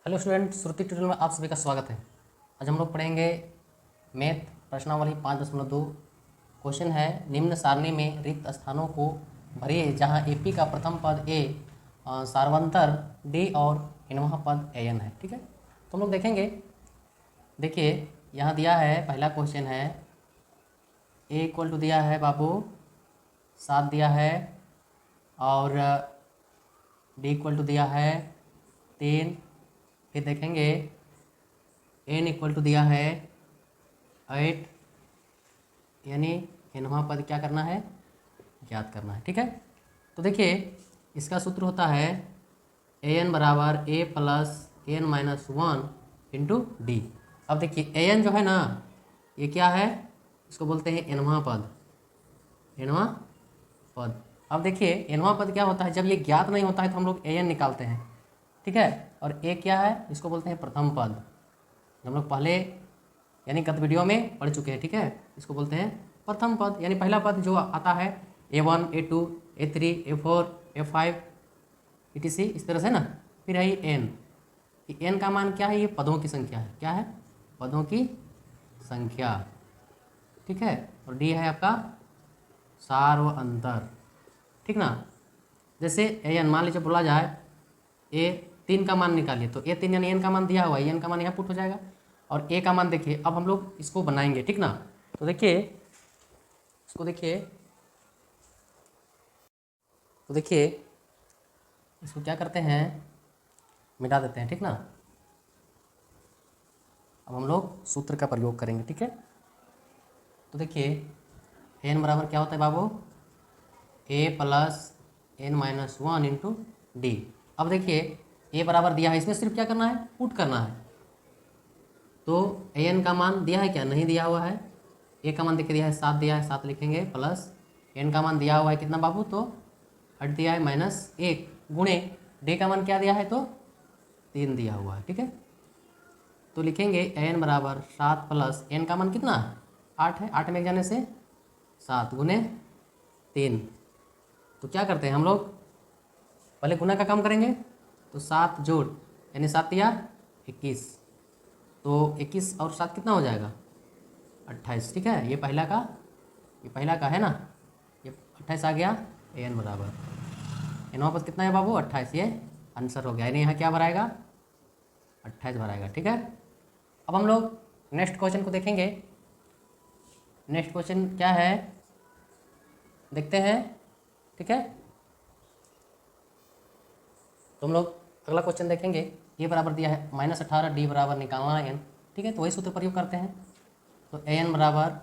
Hello student, श्रुति tutorial में आप सभी का स्वागत है। आज हम लोग पढ़ेंगे मैथ प्रश्नावली 5.2। क्वेश्चन है निम्न सारणी में रिक्त स्थानों को भरिए जहां एपी का प्रथम पद ए सार्वंतर डी और इनवह पद एन है। ठीक है, तो हम लोग देखेंगे। देखिए यहाँ दिया है, पहला क्वेश्चन है ए इक्वल टू दिया है बाबू 7 दिया है और डी इक्वल टू दिया है 3। फिर देखेंगे एन इक्वल टू दिया है 8, यानी इनवह पद क्या करना है, ज्ञात करना है। ठीक है, तो देखिए इसका सूत्र होता है ए एन बराबर a plus n minus 1 into d. अब देखिए ए एन जो है ना, ये क्या है, इसको बोलते हैं इनवह पद। इनवह पद, अब देखिए इनवह पद क्या होता है, जब ये ज्ञात नहीं होता है तो हम लोग ए एन निकालते हैं। ठीक है, और ए क्या है, इसको बोलते हैं प्रथम पद। हम लोग पहले यानी गत वीडियो में पढ़ चुके हैं। ठीक है, इसको बोलते हैं प्रथम पद, यानी पहला पद जो आता है A1 A2 A3 A4 A5 etc इस तरह से ना। फिर है एन, एन का मान क्या है, ये पदों की संख्या है। क्या है, पदों की संख्या। ठीक है, और डी है आपका सार्व अंतर। ठीक ना, जैसे एन मान लीजिए बोला जाए A3 का मान निकालिए, तो A3 यानी एन का मान दिया हुआ है, एन का मान यहाँ पुट हो जाएगा और ए का मान देखिए। अब हम लोग इसको बनाएंगे, ठीक ना। तो देखिए इसको देखिए, तो देखिए इसको क्या करते हैं, मिटा देते हैं। ठीक ना, अब हम लोग सूत्र का प्रयोग करेंगे। ठीक है, तो देखिए एन बराबर क्या होता है बाबू, a plus n minus 1 into d. अब देखिए ए बराबर दिया है, इसमें सिर्फ क्या करना है, पुट करना है। तो ए एन का मान दिया है क्या, नहीं दिया हुआ है। ए का मान देखिए दिया है 7 दिया है, 7 लिखेंगे प्लस एन का मान दिया हुआ है कितना बाबू, तो 8 दिया है -1 गुणे डी का मान क्या दिया है, तो 3 दिया हुआ है। ठीक है, तो लिखेंगे एन बराबर 7 प्लस एन का मान कितना है, 8 है। 8 में एक जाने से 7 गुणे 3। तो क्या करते हैं हम लोग, पहले गुना का काम करेंगे। तो 7 जोड़ यानी 7 या 21, तो 21 और 7 कितना हो जाएगा, 28। ठीक है, ये पहला का है ना, ये 28 आ गया। एन बराबर एन वापस कितना है बाबू, 28। ये आंसर हो गया, यानी यहाँ क्या भराएगा, 28 भराएगा। ठीक है, अब हम लोग नेक्स्ट क्वेश्चन को देखेंगे। नेक्स्ट क्वेश्चन क्या है देखते हैं। ठीक है, तो हम लोग अगला क्वेश्चन देखेंगे। ए बराबर दिया है -18, डी बराबर निकालना है एन। ठीक है, तो वही सूत्र प्रयोग करते हैं। तो ए एन बराबर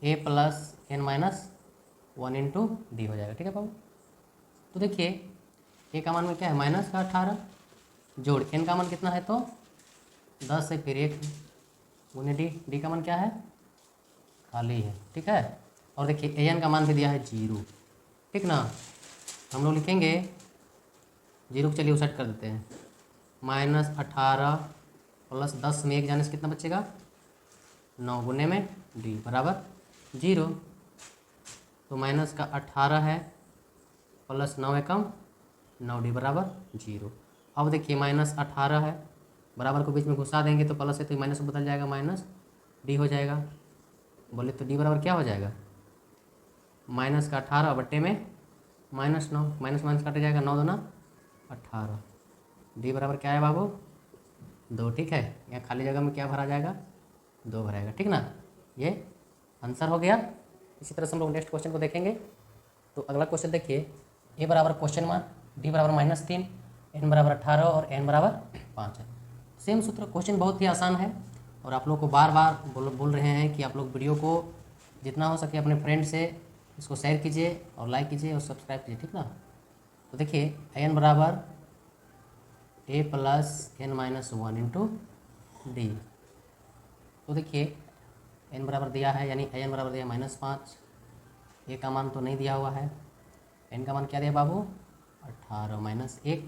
a plus n minus 1 into d हो जाएगा। ठीक है बाबू, तो देखिए ए का मान में क्या है, -18 जोड़ एन का मान कितना है, तो 10 से फिर 1 गुने डी का मान क्या है, खाली है। ठीक है, और देखिए ए एन का मान भी दिया है 0। ठीक ना, हम लोग लिखेंगे 0 को, चलिए सेट कर देते हैं। -18 प्लस 10 में एक जाने से कितना बचेगा, 9 गुने में डी बराबर 0। तो माइनस का 18 है प्लस 9 एकम 9 डी बराबर 0। अब देखिए -18 है, बराबर को बीच में घुसा देंगे तो प्लस है तो माइनस में बदल जाएगा, माइनस डी हो जाएगा। बोले तो डी बराबर क्या हो जाएगा, माइनस का 18 बट्टे में -9, माइनस माइनस काटा जाएगा, 9 दूना 18। डी बराबर क्या है बाबू, 2। ठीक है, यहाँ खाली जगह में क्या भरा जाएगा, 2 भराएगा। ठीक ना, ये आंसर हो गया। इसी तरह से हम लोग नेक्स्ट क्वेश्चन को देखेंगे। तो अगला क्वेश्चन देखिए, ए बराबर क्वेश्चन मार्क, डी बराबर -3, एन बराबर 18 और एन बराबर 5 है। सेम सूत्र। क्वेश्चन बहुत ही आसान है और आप लोग को बार बार बोल रहे हैं कि आप लोग वीडियो को जितना हो सके अपने फ्रेंड से इसको शेयर कीजिए और लाइक कीजिए और सब्सक्राइब कीजिए। ठीक ना, तो देखिए एन बराबर a plus n minus 1 into d. तो देखिए एन बराबर दिया है, यानी एन बराबर दिया -5। ए का मान तो नहीं दिया हुआ है, एन का मान क्या दिया बाबू, 18 -1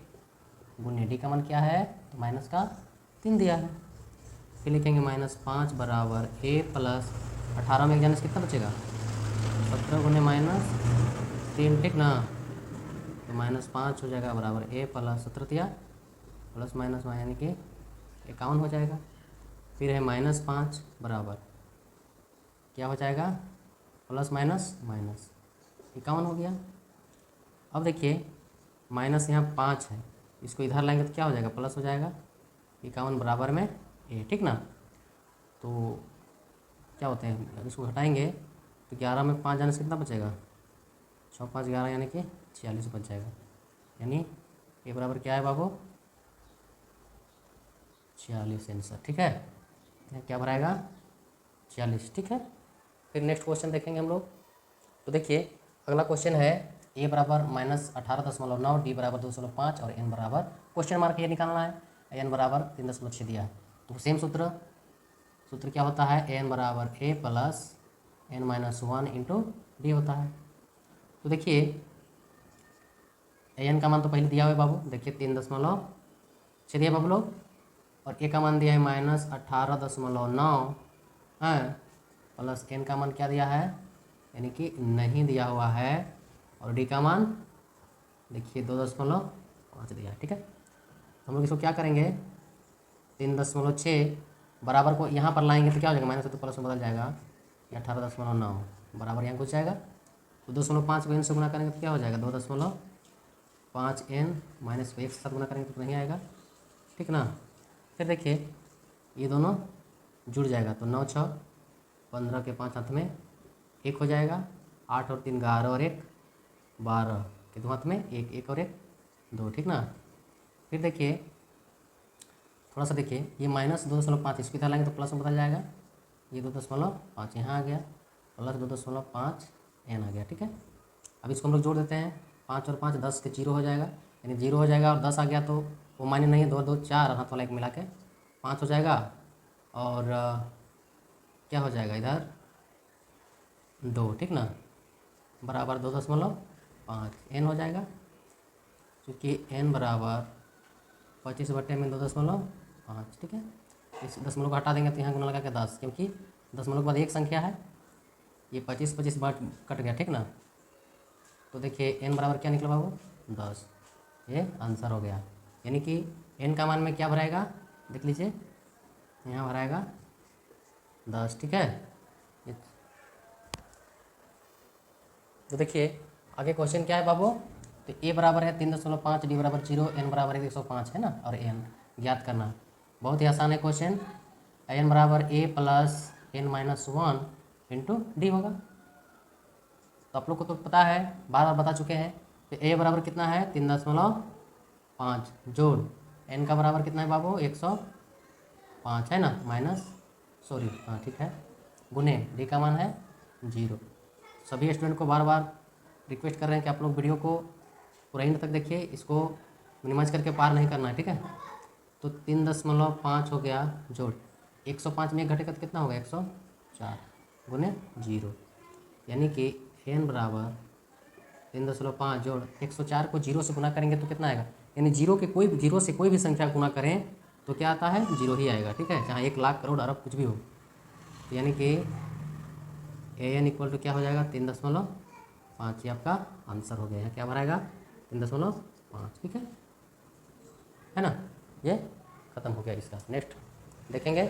गुने डी का मान क्या है, तो माइनस का 3 दिया है। फिर लिखेंगे -5 बराबर ए प्लस 18 में एक जाने से कितना बचेगा, 17 गुने -3। ठीक ना, तो -5 हो जाएगा बराबर ए प्लस 17 दिया प्लस माइनस यानी कि 51 हो जाएगा। फिर है -5 बराबर क्या हो जाएगा, प्लस माइनस माइनस 51 हो गया। अब देखिए माइनस यहाँ 5 है, इसको इधर लाएंगे तो क्या हो जाएगा, प्लस हो जाएगा। 51 बराबर में ए, ठीक ना। तो क्या होते हैं, इसको हटाएंगे तो 11 में 5 जाने से कितना बचेगा, 6 5 11 यानी कि 46 बच जाएगा। यानी ए बराबर क्या है बाबू, 46 आंसर, ठीक है। क्या भराएगा, 46, ठीक है। फिर नेक्स्ट क्वेश्चन देखेंगे हम लोग। तो देखिए अगला क्वेश्चन है ए बराबर -18.9, डी बराबर 2.5 और एन बराबर क्वेश्चन मार्क ये निकालना है। एन बराबर 3.6 दिया है, तो सेम सूत्र क्या होता है, एन बराबर a plus n minus 1 into d होता है। तो देखिए एन का मान तो पहले दिया हुआ है बाबू, देखिए 3.6 दिया बाबू लोग, और ए का मान दिया है -18.9 है, प्लस एन का मान क्या दिया है, यानी कि नहीं दिया हुआ है, और डी का मान देखिए 2.5 दिया है, ठीक है। हम लोग इसको क्या करेंगे, 3.6 बराबर को यहाँ पर लाएंगे तो क्या हो जाएगा, माइनस तो प्लस में बदल जाएगा, 18.9 बराबर यहाँ घुस जाएगा। तो 2.5 को एन से गुना करेंगे तो क्या हो जाएगा, 2.5 एन माइनस को एक साथ गुना करेंगे तो नहीं आएगा, ठीक ना। फिर देखिए ये दोनों जुड़ जाएगा, तो 9 6 15 के 5 हाथ में 1 हो जाएगा, 8 और 3 11 और 1 12 के 2 हाथ में 1 1 और 1 2, ठीक ना। फिर देखिए थोड़ा सा देखिए ये -2.5 इसको इधर लाएंगे तो प्लस में बदल जाएगा, ये 2.5 यहाँ आ गया, प्लस 2.5 एन आ गया, ठीक है। अब इसको हम लोग जोड़ देते हैं, 5 और 5 10 के 0 हो जाएगा, यानी 0 हो जाएगा, और 10 आ गया तो वो मायने नहीं है, 2 2 4 हाथ वाला एक मिला के 5 हो जाएगा, और क्या हो जाएगा इधर 2, ठीक ना, बराबर 2.5 एन हो जाएगा, क्योंकि एन बराबर 25 बटे में 2.5, ठीक है। इस दशमलव को हटा देंगे तो यहाँ गुना लगा के 10, क्योंकि दशमलव के बाद एक संख्या है, ये 25 25 बाट कट गया, ठीक ना। तो देखिए एन बराबर क्या निकला बाबू, 10, ये आंसर हो गया। यानी कि एन का मान में क्या भराएगा, देख लीजिए यहाँ भराएगा 10, ठीक है। तो देखिए आगे क्वेश्चन क्या है बाबू, तो ए बराबर है 3.5, डी बराबर 0, एन बराबर है 105 है ना, और एन ज्ञात करना। बहुत ही आसान है क्वेश्चन। एन बराबर a plus n minus 1 into d होगा, तो आप लोग को तो पता है, बार बार बता चुके हैं। तो ए बराबर कितना है 3.5 जोड़ एन का बराबर कितना है बाबू 105 है ना, हाँ ठीक है, गुने डी का मान है 0। सभी स्टूडेंट को बार बार रिक्वेस्ट कर रहे हैं कि आप लोग वीडियो को पूरा एंड तक देखिए, इसको मिनिमाइज करके पार नहीं करना है, ठीक है। तो 3.5 हो गया जोड़ 105 में एक घटेगा तो कितना होगा 104 गुने 0, यानी कि एन बराबर 3.5 जोड़ 104 को 0 से गुना करेंगे तो कितना आएगा, यानी 0 से कोई भी संख्या गुना करें तो क्या आता है 0 ही आएगा, ठीक है, चाहे 1 लाख करोड़ अरब कुछ भी हो। तो यानी कि एन इक्वल टू क्या हो जाएगा 3.5, ये आपका आंसर हो गया है, क्या भराएगा 3.5, ठीक है ना। ये खत्म हो गया इसका। नेक्स्ट देखेंगे।